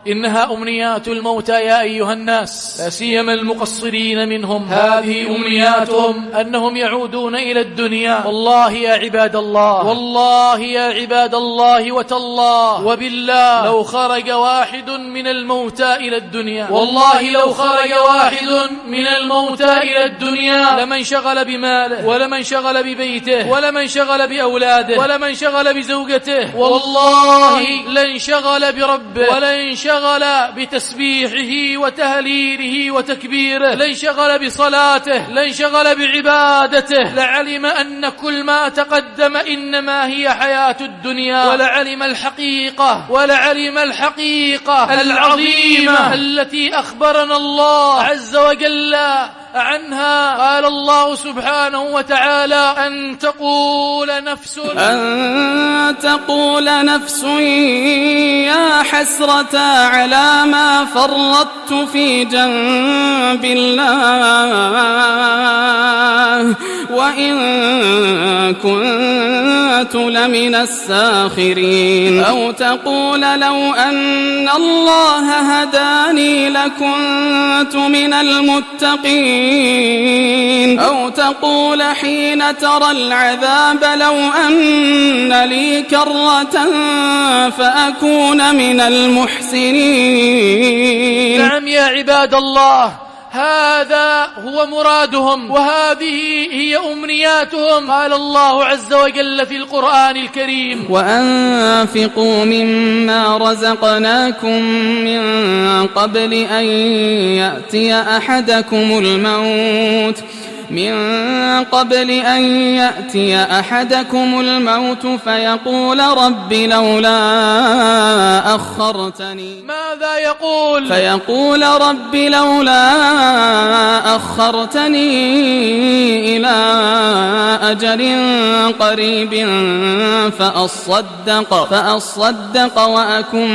إنها أمنيات الموتى يا أيها الناس، لا سيما المقصرين منهم. هذه أمنياتهم أنهم يعودون إلى الدنيا. والله يا عباد الله، والله يا عباد الله وتالله وبالله، لو خرج واحد من الموتى إلى الدنيا، والله لو خرج واحد من الموتى إلى الدنيا لمن شغل بماله، ولمن شغل ببيته، ولمن شغل بأولاده، ولمن شغل بزوجته، والله لن شغل بربه، ولن شغل بتسبيحه وتهليله وتكبيره، لن شغل بصلاته، لن شغل بعبادته، لعلم أن كل ما تقدم إنما هي حياة الدنيا، ولعلم الحقيقة العظيمة التي أخبرنا الله عز وجل عنها. قال الله سبحانه وتعالى: أن تقول نفس يا حسرة على ما فرطت في جنب الله وإن كنت لمن الساخرين. أو تقول لو أن الله هداني لكنت من المتقين. أو تقول حين ترى العذاب لو أن لي كرة فأكون من المحسنين. نعم يا عباد الله، هذا هو مرادهم، وهذه هي أمنياتهم. قال الله عز وجل في القرآن الكريم: وأنفقوا مما رزقناكم من قبل أن يأتي أحدكم الموت فيقول رب لولا أخرتني. ماذا يقول؟ فيقول رب لولا أخرتني إلى أجل قريب فأصدق وأكن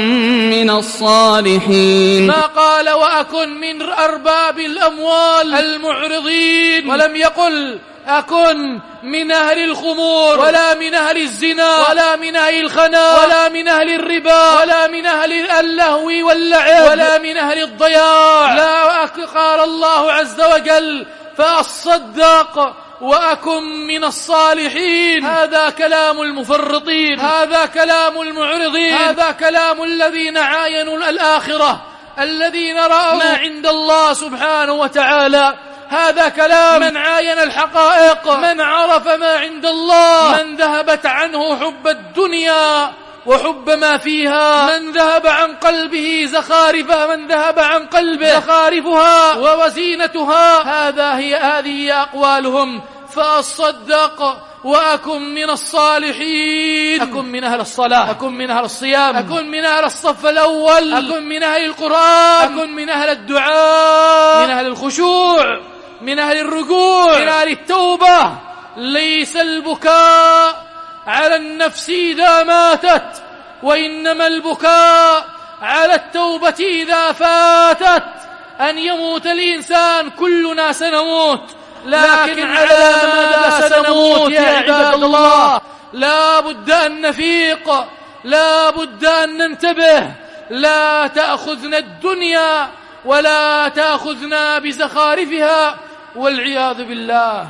من الصالحين. ما قال وأكن من أرباب الأموال المعرضين، ولم يقل أكن من أهل الخمور، ولا من أهل الزنا، ولا من أهل الخنا، ولا من أهل الربا، ولا من أهل اللهو واللعب، ولا من أهل الضياع. لا، قال الله عز وجل: فأصدق وأكن من الصالحين. هذا كلام المفرطين، هذا كلام المعرضين، هذا كلام الذين عاينوا الآخرة، الذين رأوا ما عند الله سبحانه وتعالى. هذا كلام من عاين الحقائق، من عرف ما عند الله، من ذهبت عنه حب الدنيا وحب ما فيها، من ذهب عن قلبه زخارفها، من ذهب عن قلبه زخارفها ووزينتها. هذه أقوالهم: فأصدق وأكن من الصالحين. أكن من أهل الصلاة، أكن من أهل الصيام، أكن من أهل الصف الأول، أكن من أهل القرآن، أكن من أهل الدعاء، من أهل الخشوع، من أهل الركوع، من أهل التوبة. ليس البكاء على النفس إذا ماتت، وإنما البكاء على التوبة إذا فاتت. أن يموت الإنسان، كلنا سنموت، لكن على ماذا سنموت يا عباد الله؟ لا بد أن نفيق، لا بد أن ننتبه. لا تأخذنا الدنيا ولا تأخذنا بزخارفها والعياذ بالله.